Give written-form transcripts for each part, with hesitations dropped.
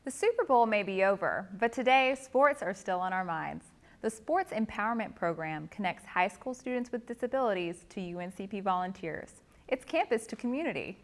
The Super Bowl may be over, but today sports are still on our minds. The Sports Empowerment Program connects high school students with disabilities to UNCP volunteers. It's campus to community.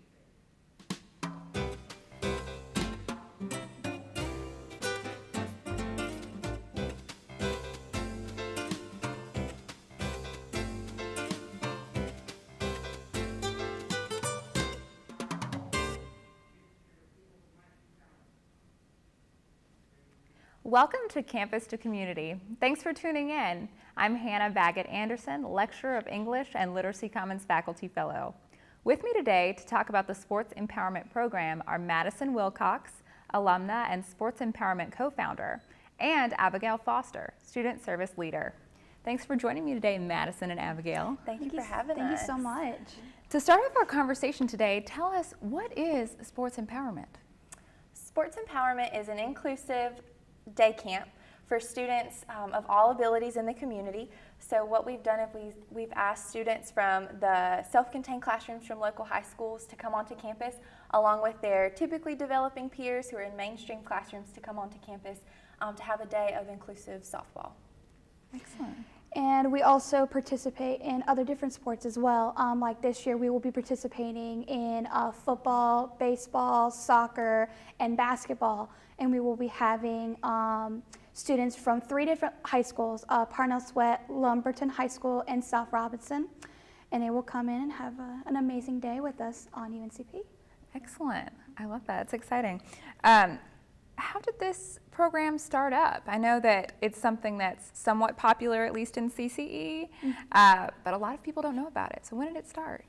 Welcome to Campus to Community. Thanks for tuning in. I'm Hannah Baggott-Anderson, Lecturer of English and Literacy Commons Faculty Fellow. With me today to talk about the Sports Empowerment Program are Madison Wilcox, alumna and Sports Empowerment co-founder, and Abigail Foster, Student Service Leader. Thanks for joining me today, Madison and Abigail. Thank you for having us. Thank you so much. To start off our conversation today, tell us, what is sports empowerment? Sports Empowerment is an inclusive day camp for students of all abilities in the community. So what we've done is we've asked students from the self-contained classrooms from local high schools to come onto campus, along with their typically developing peers who are in mainstream classrooms to come onto campus to have a day of inclusive softball. Excellent. And we also participate in other different sports as well. Like this year, we will be participating in football, baseball, soccer, and basketball. And we will be having students from 3 different high schools, Parnell Sweat, Lumberton High School, and South Robinson. And they will come in and have an amazing day with us on UNCP. Excellent. I love that. It's exciting. How did this program start up? I know that it's something that's somewhat popular, at least in CCE, but a lot of people don't know about it. So when did it start?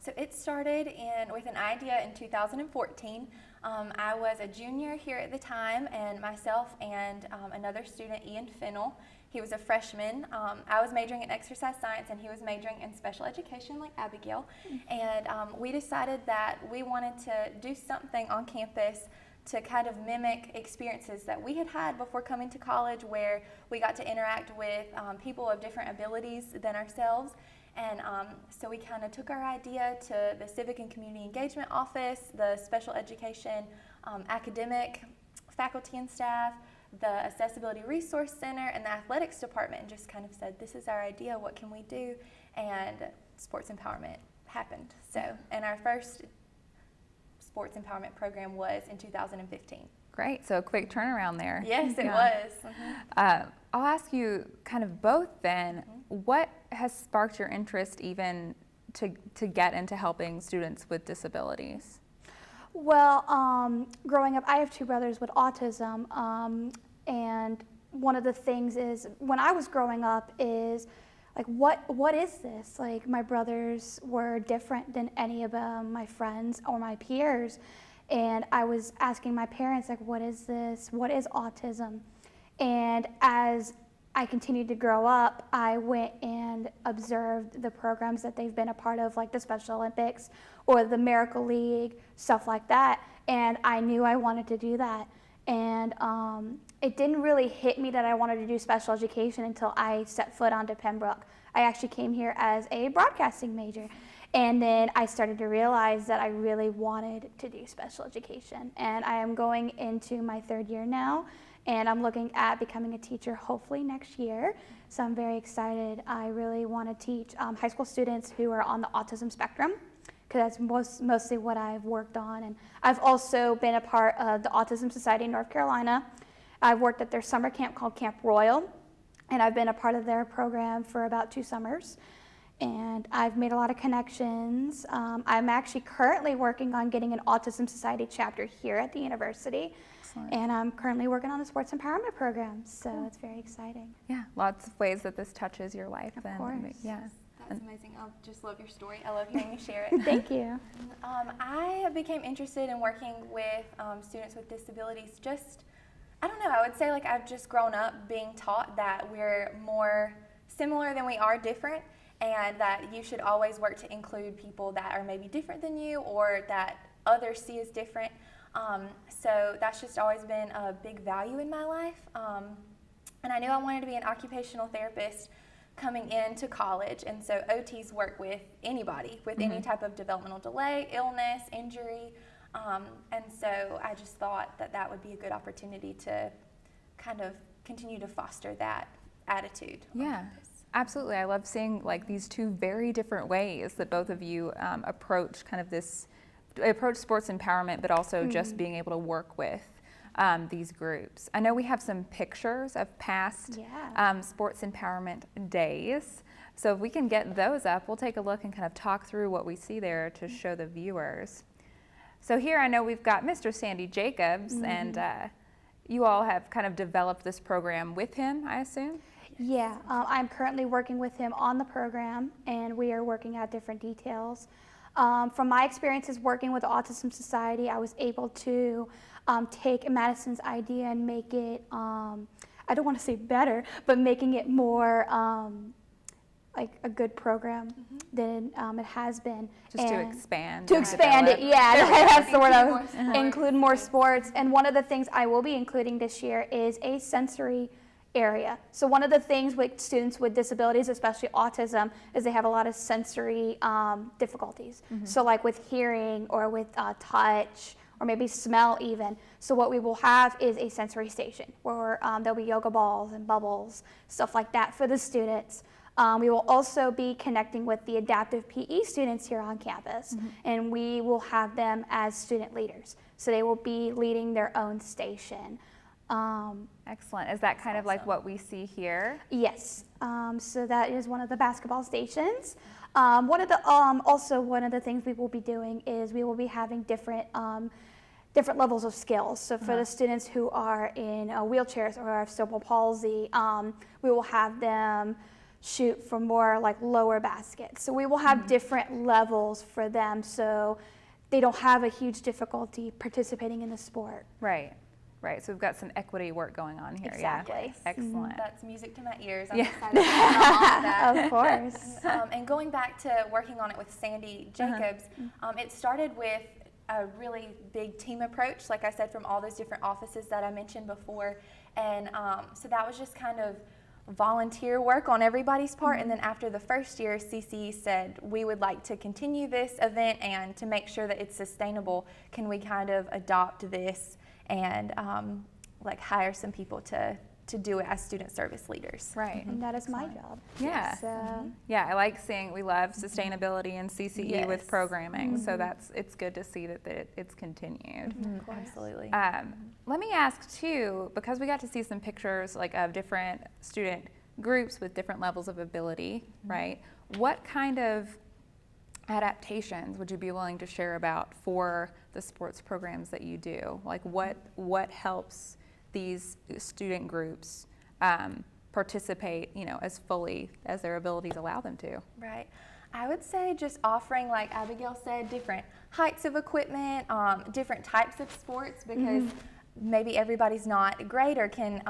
So it started with an idea in 2014. I was a junior here at the time, and myself and another student, Ian Fennell, he was a freshman. I was majoring in exercise science, and he was majoring in special education like Abigail. And we decided that we wanted to do something on campus to kind of mimic experiences that we had had before coming to college, where we got to interact with people of different abilities than ourselves. And so we kind of took our idea to the Civic and Community Engagement Office, the Special Education Academic Faculty and Staff, the Accessibility Resource Center, and the Athletics Department, and just kind of said, this is our idea, what can we do? And Sports Empowerment happened. So, and our first Sports Empowerment program was in 2015. Great, so a quick turnaround there. Yes, it was. I'll ask you kind of both then, what has sparked your interest even to get into helping students with disabilities? Well, growing up, I have 2 brothers with autism, and one of the things is, when I was growing up, is like, what is this? Like, my brothers were different than any of my friends or my peers. And I was asking my parents, like, what is this? What is autism? And as I continued to grow up, I went and observed the programs that they've been a part of, like the Special Olympics or the Miracle League, stuff like that. And I knew I wanted to do that. And it didn't really hit me that I wanted to do special education until I set foot onto Pembroke. I actually came here as a broadcasting major. And then I started to realize that I really wanted to do special education. And I am going into my 3rd year now, and I'm looking at becoming a teacher hopefully next year. So I'm very excited. I really want to teach high school students who are on the autism spectrum, because that's mostly what I've worked on. And I've also been a part of the Autism Society in North Carolina. I've worked at their summer camp called Camp Royal, and I've been a part of their program for about 2 summers. And I've made a lot of connections. I'm actually currently working on getting an Autism Society chapter here at the university. Excellent. And I'm currently working on the Sports Empowerment Program, so It's very exciting. Yeah, lots of ways that this touches your life. Of course. Yeah. That's amazing. I just love your story. I love hearing you share it. Thank you. I became interested in working with students with disabilities I don't know, I would say like I've just grown up being taught that we're more similar than we are different, and that you should always work to include people that are maybe different than you or that others see as different. So that's just always been a big value in my life. And I knew I wanted to be an occupational therapist coming into college, and so OTs work with anybody with any type of developmental delay, illness, injury, And so I just thought that that would be a good opportunity to kind of continue to foster that attitude on campus. Absolutely. I love seeing like these two very different ways that both of you approach kind of approach sports empowerment, but also just being able to work with these groups. I know we have some pictures of past sports empowerment days. So if we can get those up, we'll take a look and kind of talk through what we see there to show the viewers. So here I know we've got Mr. Sandy Jacobs, and you all have kind of developed this program with him, I assume? Yeah, I'm currently working with him on the program, and we are working out different details. From my experiences working with the Autism Society, I was able to take Madison's idea and make it, I don't want to say better, but making it more like a good program than it has been. Just to expand. To expand it, that's the word I was, include more Yes. sports. And one of the things I will be including this year is a sensory area. So one of the things with students with disabilities, especially autism, is they have a lot of sensory difficulties. So like with hearing or with touch or maybe smell even. So what we will have is a sensory station where there'll be yoga balls and bubbles, stuff like that for the students. We will also be connecting with the adaptive PE students here on campus, and we will have them as student leaders. So they will be leading their own station. Excellent. Is that kind of like what we see here? Yes. So that is one of the basketball stations. Also one of the things we will be doing is we will be having different levels of skills. So for the students who are in wheelchairs or have cerebral palsy, we will have them shoot for more like lower baskets. So we will have different levels for them so they don't have a huge difficulty participating in the sport. Right. Right, so we've got some equity work going on here. Exactly. Yeah. Excellent. That's music to my ears. I'm excited to hear all of that. Of course. And going back to working on it with Sandy Jacobs, it started with a really big team approach, like I said, from all those different offices that I mentioned before. And so that was just kind of volunteer work on everybody's part. And then after the first year, CCE said, we would like to continue this event, and to make sure that it's sustainable, can we kind of adopt this and like hire some people to do it as student service leaders. Right. And that is my job. Yeah. So, Yeah, I like seeing, we love sustainability and CCE with Yes. programming, so it's good to see that it's continued. of course. Absolutely. Let me ask too, because we got to see some pictures like of different student groups with different levels of ability, right? What kind of adaptations would you be willing to share about for the sports programs that you do? Like what helps these student groups participate, as fully as their abilities allow them to? Right. I would say just offering, like Abigail said, different heights of equipment, different types of sports, because maybe everybody's not great or can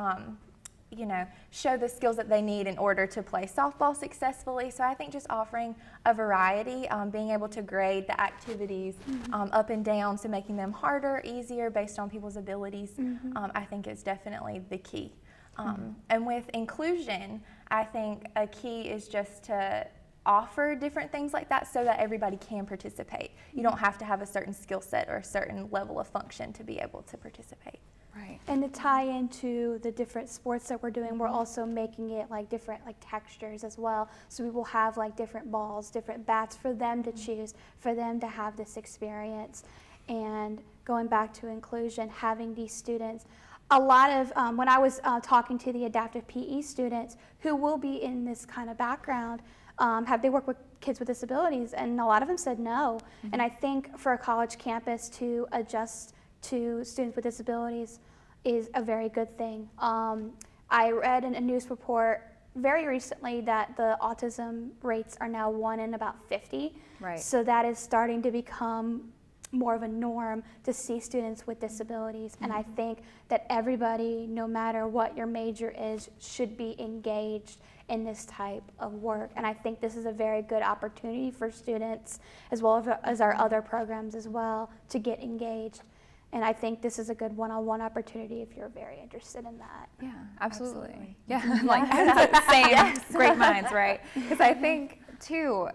show the skills that they need in order to play softball successfully. So I think just offering a variety, being able to grade the activities up and down, so making them harder, easier based on people's abilities, I think is definitely the key. And with inclusion, I think a key is just to offer different things like that so that everybody can participate. You don't have to have a certain skill set or a certain level of function to be able to participate. Right. And to tie into the different sports that we're doing, we're also making it like different like textures as well. So we will have like different balls, different bats for them to choose, for them to have this experience. And going back to inclusion, having these students, a lot of, when I was talking to the adaptive PE students who will be in this kind of background, have they worked with kids with disabilities? And a lot of them said no. And I think for a college campus to adjust to students with disabilities is a very good thing. I read in a news report very recently that the autism rates are now 1 in about 50. Right. So that is starting to become more of a norm to see students with disabilities. And I think that everybody, no matter what your major is, should be engaged in this type of work. And I think this is a very good opportunity for students, as well as our other programs as well, to get engaged. And I think this is a good one-on-one opportunity if you're very interested in that. Yeah, absolutely. Absolutely. Yeah, like same great minds, right? Because I think too,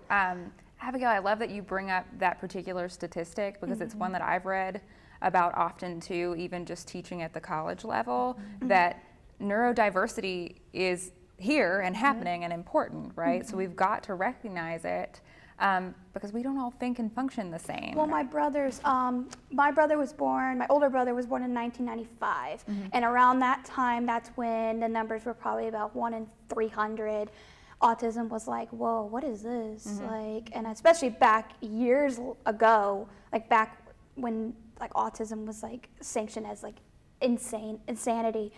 Abigail, I love that you bring up that particular statistic because it's one that I've read about often too, even just teaching at the college level, that neurodiversity is here and happening and important, right? So we've got to recognize it because we don't all think and function the same. Well, my older brother was born in 1995, and around that time, that's when the numbers were probably about 1 in 300. Autism was like, whoa, what is this? Like, and especially back years ago, like back when like autism was like sanctioned as like insanity.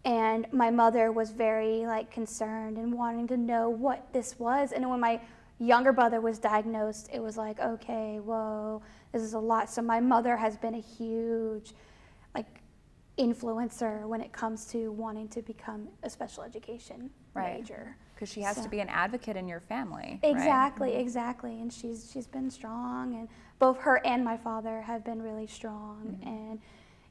And my mother was very like concerned and wanting to know what this was. And when my younger brother was diagnosed, it was like, okay, whoa, this is a lot. So my mother has been a huge like influencer when it comes to wanting to become a special education major. Because she has to be an advocate in your family. Exactly, right? exactly. And she's been strong, and both her and my father have been really strong and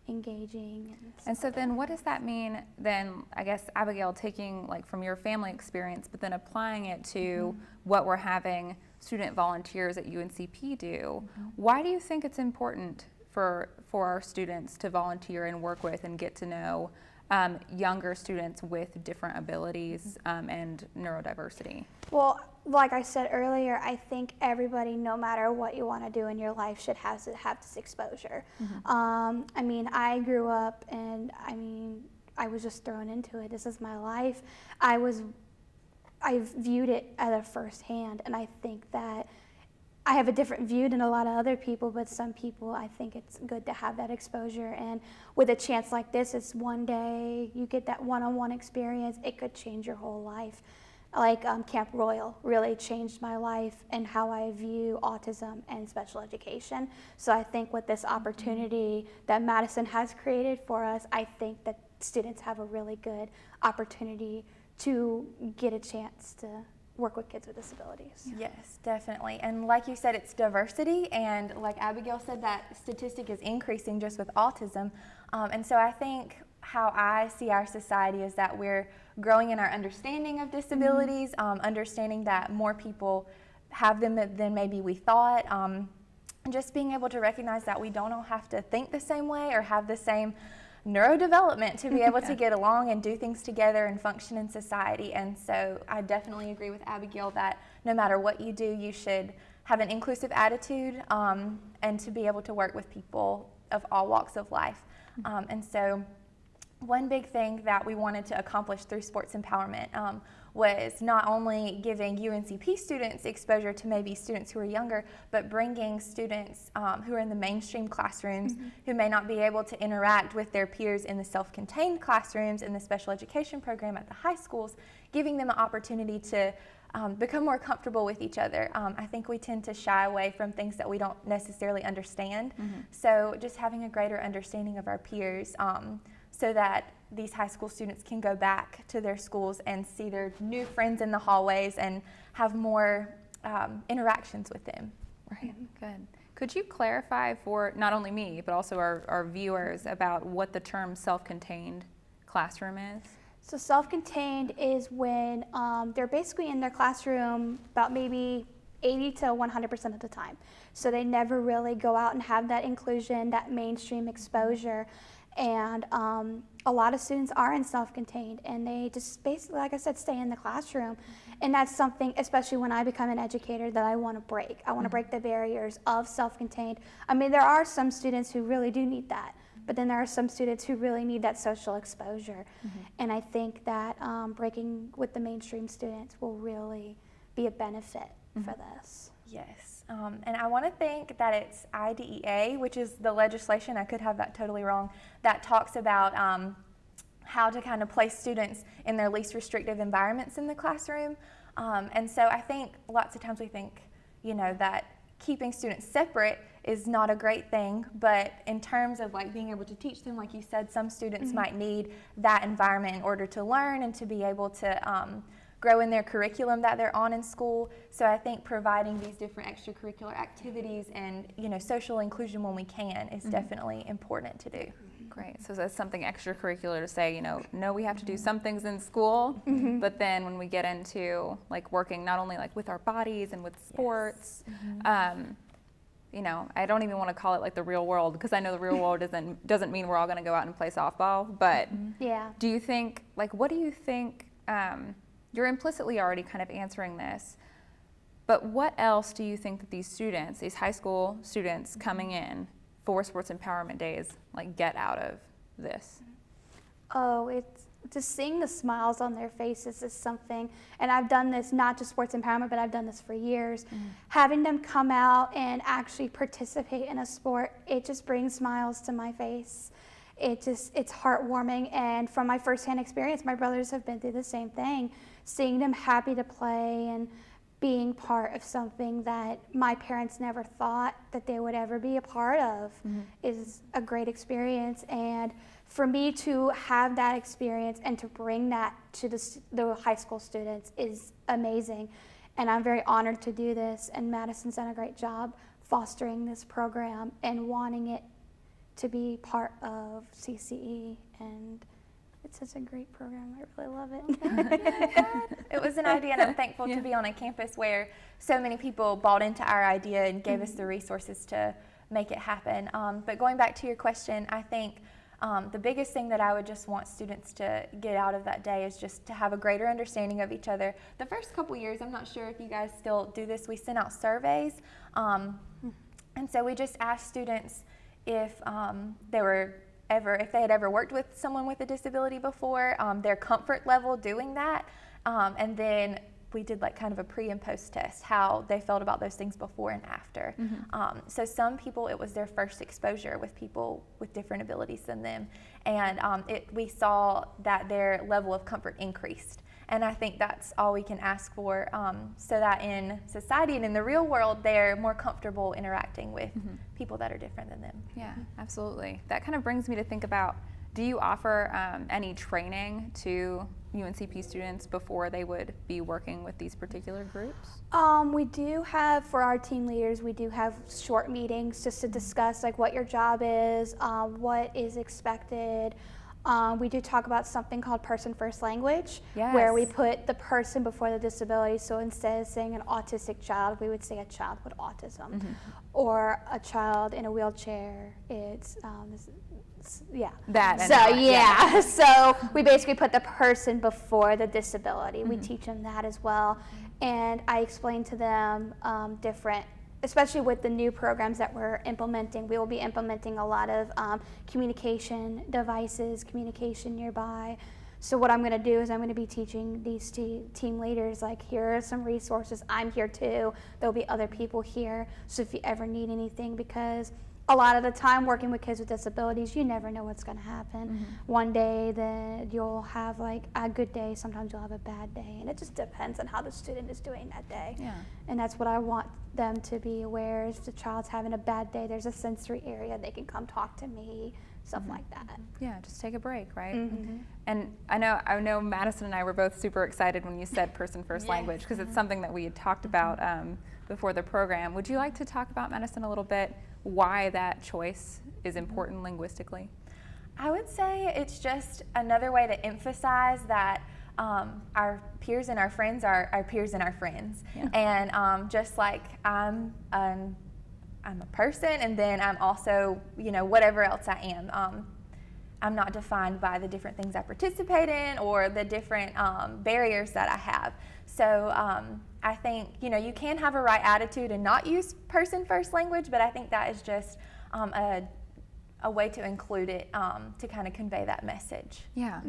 engaging. And so then what does that mean then, I guess, Abigail, taking like from your family experience, but then applying it to what we're having student volunteers at UNCP do? Why do you think it's important for our students to volunteer and work with and get to know younger students with different abilities and neurodiversity? Well, like I said earlier, I think everybody, no matter what you want to do in your life, should have this exposure. I mean, I grew up and I was just thrown into it. This is my life. I viewed it at a firsthand, and I think that I have a different view than a lot of other people, but some people, I think it's good to have that exposure. And with a chance like this, it's one day you get that one-on-one experience, it could change your whole life. Like Camp Royal really changed my life and how I view autism and special education. So I think with this opportunity that Madison has created for us, I think that students have a really good opportunity to get a chance to work with kids with disabilities. Yes, definitely. And like you said, it's diversity, and like Abigail said, that statistic is increasing just with autism. And so I think how I see our society is that we're growing in our understanding of disabilities, understanding that more people have them than maybe we thought, and just being able to recognize that we don't all have to think the same way or have the same neurodevelopment to be able to get along and do things together and function in society. And so I definitely agree with Abigail that no matter what you do, you should have an inclusive attitude and to be able to work with people of all walks of life. And so one big thing that we wanted to accomplish through sports empowerment was not only giving UNCP students exposure to maybe students who are younger, but bringing students who are in the mainstream classrooms who may not be able to interact with their peers in the self-contained classrooms in the special education program at the high schools, giving them an opportunity to become more comfortable with each other. I think we tend to shy away from things that we don't necessarily understand. So just having a greater understanding of our peers so that these high school students can go back to their schools and see their new friends in the hallways and have more interactions with them. Right, good. Could you clarify for not only me, but also our viewers about what the term self-contained classroom is? So self-contained is when they're basically in their classroom about maybe 80 to 100% of the time. So they never really go out and have that inclusion, that mainstream exposure. And a lot of students are in self-contained, and they just basically, like I said, stay in the classroom. And that's something, especially when I become an educator, that I want to break. I want to break the barriers of self-contained. I mean, there are some students who really do need that, but then there are some students who really need that social exposure. And I think that breaking with the mainstream students will really be a benefit for this. Yes. And I want to think that it's IDEA, which is the legislation, I could have that totally wrong, that talks about how to kind of place students in their least restrictive environments in the classroom. And so I think lots of times we think, you know, that keeping students separate is not a great thing, but in terms of like being able to teach them, like you said, some students might need that environment in order to learn and to be able to grow in their curriculum that they're on in school. So I think providing these different extracurricular activities and, you know, social inclusion when we can is definitely important to do. Great. So that's something extracurricular to say, no, we have to do some things in school, but then when we get into like working not only like with our bodies and with sports, I don't even want to call it like the real world, because I know the real world doesn't mean we're all going to go out and play softball, but do you think, like, what do you think, you're implicitly already kind of answering this, but what else do you think that these high school students coming in for Sports Empowerment Days, like, get out of this? Oh, it's just seeing the smiles on their faces is something, and I've done this not just Sports Empowerment, but I've done this for years. Having them come out and actually participate in a sport, it just brings smiles to my face. It's heartwarming, and from my firsthand experience, my brothers have been through the same thing. Seeing them happy to play and being part of something that my parents never thought that they would ever be a part of is a great experience. And for me to have that experience and to bring that to the high school students is amazing. And I'm very honored to do this, and Madison's done a great job fostering this program and wanting it to be part of CCE, and it's such a great program. I really love it. It was an idea, and I'm thankful to be on a campus where so many people bought into our idea and gave us the resources to make it happen. But going back to your question, I think the biggest thing that I would just want students to get out of that day is just to have a greater understanding of each other. The first couple years, I'm not sure if you guys still do this, we sent out surveys. And so we just asked students if if they had ever worked with someone with a disability before, their comfort level doing that, and then we did like kind of a pre and post test, how they felt about those things before and after. So some people, it was their first exposure with people with different abilities than them, and we saw that their level of comfort increased. And I think that's all we can ask for, so that in society and in the real world, they're more comfortable interacting with people that are different than them. Yeah, absolutely. That kind of brings me to think about, do you offer any training to UNCP students before they would be working with these particular groups? We do have, for our team leaders, we do have short meetings just to discuss like what your job is, what is expected. We do talk about something called person first language, where we put the person before the disability. So instead of saying an autistic child, we would say a child with autism, or a child in a wheelchair. It's so we basically put the person before the disability. We teach them that as well, and I explain to them different, especially with the new programs that we're implementing. We will be implementing a lot of communication devices, communication nearby. So what I'm going to do is I'm going to be teaching these team leaders, like, here are some resources. I'm here too. There'll be other people here. So if you ever need anything, because a lot of the time working with kids with disabilities, you never know what's going to happen. One day that you'll have like a good day, sometimes you'll have a bad day, and it just depends on how the student is doing that day. And that's what I want them to be aware. If the child's having a bad day, there's a sensory area, they can come talk to me, stuff like that. Yeah, just take a break, right? And I know Madison and I were both super excited when you said person first language, because it's something that we had talked about before the program. Would you like to talk about, Madison, a little bit why that choice is important linguistically? I would say it's just another way to emphasize that our peers and our friends are our peers and our friends. And just like I'm a person, and then I'm also, whatever else I am. I'm not defined by the different things I participate in or the different barriers that I have. So I think, you can have a right attitude and not use person first language, but I think that is just a way to include it to kind of convey that message. Yeah,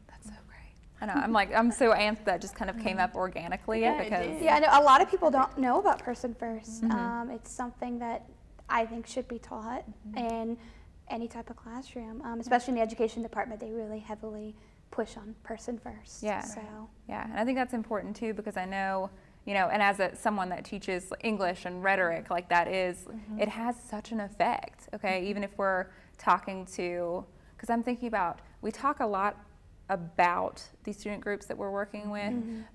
that's so great. I know, I'm so amped that just kind of came up organically. Because I know a lot of people don't know about person first. It's something that I think should be taught in any type of classroom, especially in the education department. They really heavily push on person first. Yeah. So. Yeah, and I think that's important too, because I know, and as someone that teaches English and rhetoric, like that is, it has such an effect, okay? Even if we're talking to, because I'm thinking about, we talk a lot about these student groups that we're working with,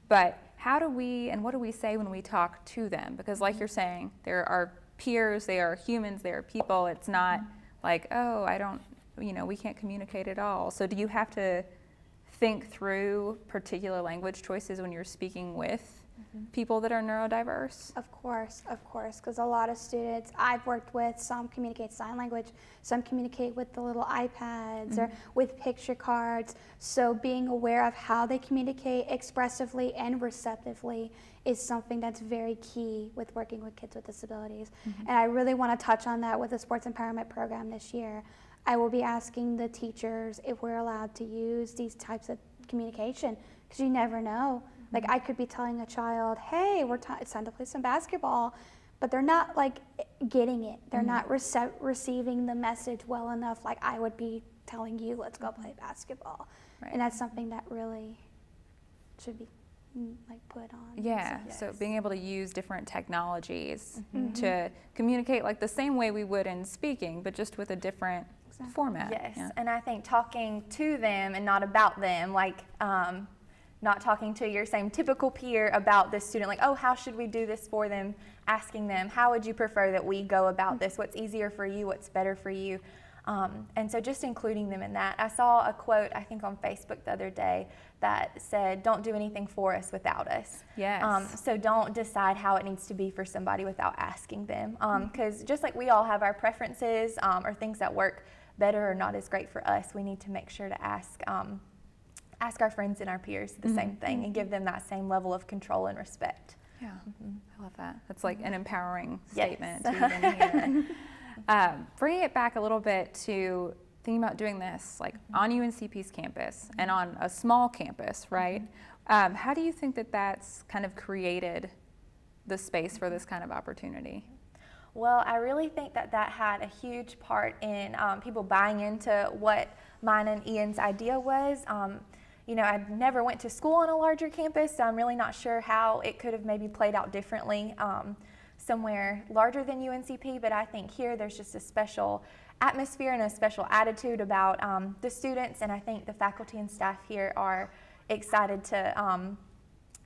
but how do we, and what do we say when we talk to them? Because like you're saying, there are peers, they are humans, they are people. It's not like, oh, I don't we can't communicate at all. So do you have to think through particular language choices when you're speaking with people that are neurodiverse? Of course, because a lot of students I've worked with, some communicate sign language, some communicate with the little iPads or with picture cards. So being aware of how they communicate expressively and receptively is something that's very key with working with kids with disabilities. And I really want to touch on that with the sports empowerment program this year. I will be asking the teachers if we're allowed to use these types of communication, because you never know. Like, I could be telling a child, hey, it's time to play some basketball, but they're not like getting it. They're not receiving the message well enough, like I would be telling you, let's go play basketball. Right. And that's something that really should be like put on. Yeah, so being able to use different technologies to communicate like the same way we would in speaking, but just with a different format. Yes, and I think talking to them and not about them, like not talking to your same typical peer about this student, like, oh, how should we do this for them? Asking them, how would you prefer that we go about this? What's easier for you? What's better for you? And so just including them in that. I saw a quote, I think on Facebook the other day, that said, don't do anything for us without us. Yes. So don't decide how it needs to be for somebody without asking them. Because just like we all have our preferences or things that work better or not as great for us, we need to make sure to ask our friends and our peers the same thing and give them that same level of control and respect. Yeah, I love that. That's like an empowering statement to even hear. Bringing it back a little bit to thinking about doing this like on UNCP's campus and on a small campus, right? How do you think that that's kind of created the space for this kind of opportunity? Well, I really think that that had a huge part in people buying into what mine and Ian's idea was. You know, I never went to school on a larger campus, so I'm really not sure how it could have maybe played out differently somewhere larger than UNCP, but I think here there's just a special atmosphere and a special attitude about the students, and I think the faculty and staff here are excited to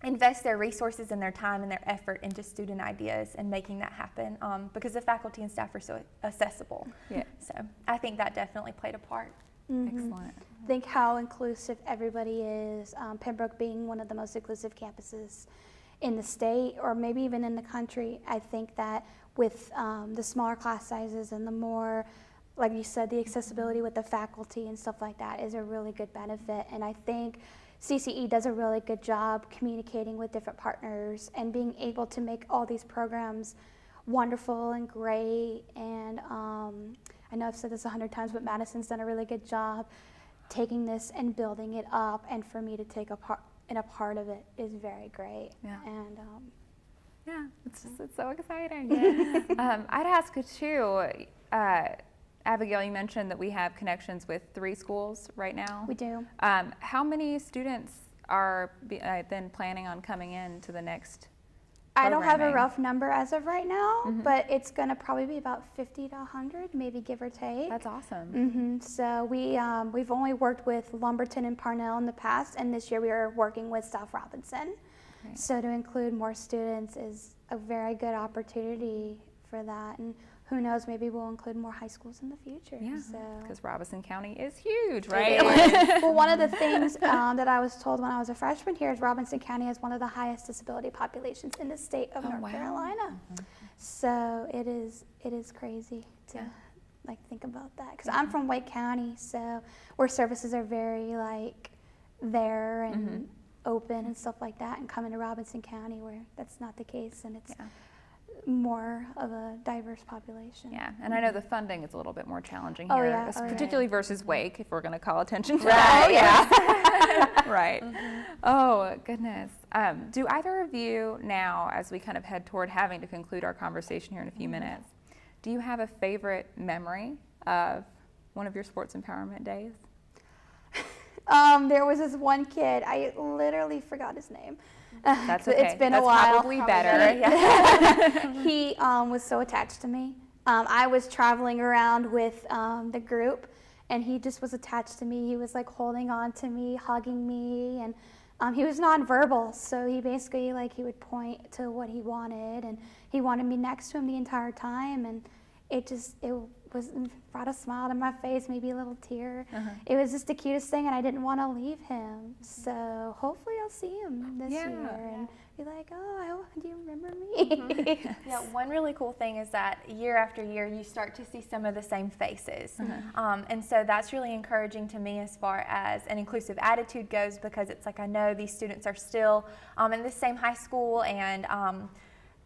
invest their resources and their time and their effort into student ideas and making that happen because the faculty and staff are so accessible. Yeah. So I think that definitely played a part. Excellent. Think how inclusive everybody is. Pembroke being one of the most inclusive campuses in the state or maybe even in the country. I think that with the smaller class sizes and the more, like you said, the accessibility with the faculty and stuff like that is a really good benefit. And I think CCE does a really good job communicating with different partners and being able to make all these programs wonderful and great. And I know I've said this 100 times, but Madison's done a really good job taking this and building it up. And for me to take a part of it is very great. Yeah. And yeah, it's so exciting. I'd ask you too, Abigail, you mentioned that we have connections with 3 schools right now. we do. How many students are then planning on coming in to the next I don't have a programming? rough number as of right now, but it's going to probably be about 50 to 100, maybe give or take. That's awesome. So we've only worked with Lumberton and Parnell in the past, and this year we are working with South Robinson. Great. So to include more students is a very good opportunity for that. And who knows, maybe we'll include more high schools in the future. Yeah, So. because Robinson County is huge, right? Well, one of the things that I was told when I was a freshman here is Robinson County has one of the highest disability populations in the state of North Carolina. So it is crazy to like think about that. Because I'm from Wake County, so where services are very like there and open and stuff like that, and coming to Robinson County where that's not the case, and it's more of a diverse population. Yeah, and I know the funding is a little bit more challenging Oh, here, yeah. Oh, particularly versus Wake, if we're going to call attention to Right. that. Yeah. Right. Oh, goodness. Do either of you now, as we kind of head toward having to conclude our conversation here in a few minutes, do you have a favorite memory of one of your sports empowerment days? There was this one kid, I literally forgot his name. That's okay. It's been That's a while. Probably better. He was so attached to me. I was traveling around with the group, and he just was attached to me. He was like holding on to me, hugging me, and he was nonverbal. So he basically he would point to what he wanted, and he wanted me next to him the entire time. And it brought a smile to my face, maybe a little tear. It was just the cutest thing, and I didn't want to leave him. So hopefully I'll see him this year and be like, oh, do you remember me? Yeah, one really cool thing is that year after year you start to see some of the same faces. And so that's really encouraging to me as far as an inclusive attitude goes, because it's like I know these students are still in the same high school, and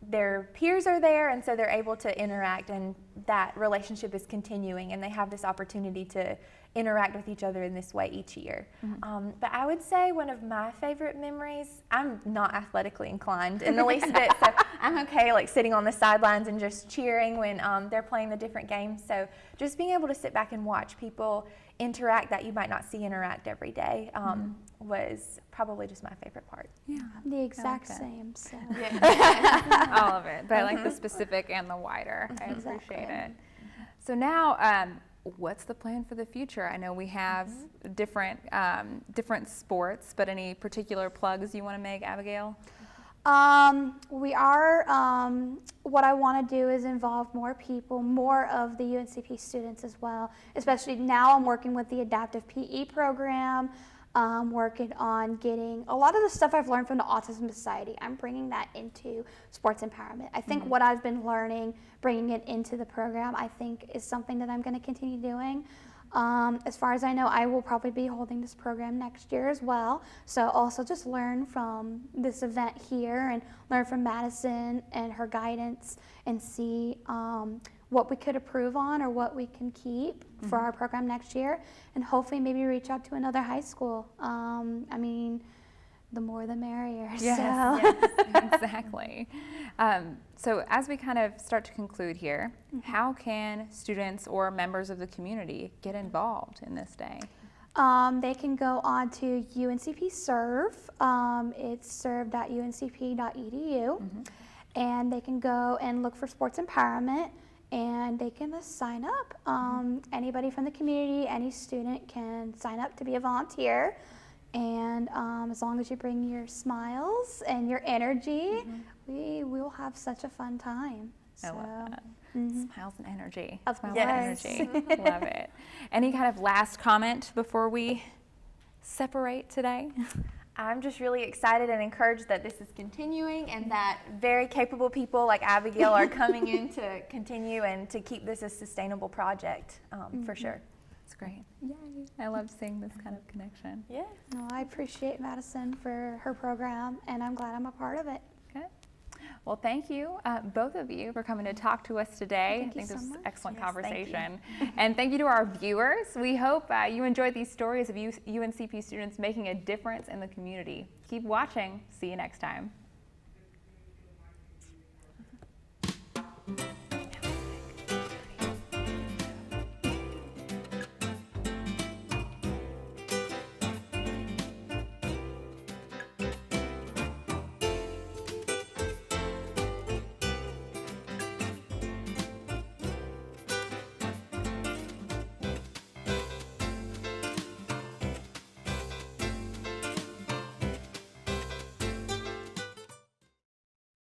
their peers are there, and so they're able to interact, and that relationship is continuing, and they have this opportunity to interact with each other in this way each year. But I would say one of my favorite memories, I'm not athletically inclined in the least bit, so I'm okay like sitting on the sidelines and just cheering when they're playing the different games. So just being able to sit back and watch people interact that you might not see interact every day was probably just my favorite part. Yeah, the exact same. So. All of it, but I like the specific and the wider. I appreciate it. So now, what's the plan for the future? I know we have different sports, but any particular plugs you want to make, Abigail? We are, what I want to do is involve more people, more of the UNCP students as well, especially now I'm working with the adaptive PE program, working on getting a lot of the stuff I've learned from the Autism Society. I'm bringing that into sports empowerment. I think what I've been learning, bringing it into the program, I think is something that I'm going to continue doing. As far as I know, I will probably be holding this program next year as well. So also just learn from this event here and learn from Madison and her guidance and see what we could improve on or what we can keep for our program next year, and hopefully maybe reach out to another high school. I mean, the more the merrier. Yes, yes, exactly. So as we kind of start to conclude here, how can students or members of the community get involved in this day? They can go on to UNCP Serve. It's serve.uncp.edu, and they can go and look for sports empowerment, and they can sign up. Anybody from the community, any student can sign up to be a volunteer. And as long as you bring your smiles and your energy, we will have such a fun time. I love that. Smiles and energy. Of Smiles course. and energy. Love it. Any kind of last comment before we separate today? I'm just really excited and encouraged that this is continuing, and that very capable people like Abigail are coming in to continue and to keep this a sustainable project, for sure. It's great. Yay. I love seeing this kind of connection. Yeah. No, I appreciate Madison for her program, and I'm glad I'm a part of it. Good. Well, thank you, both of you, for coming to talk to us today. Thank I think you this so was an much. excellent Yes, conversation. And thank you to our viewers. We hope you enjoyed these stories of UNCP students making a difference in the community. Keep watching. See you next time.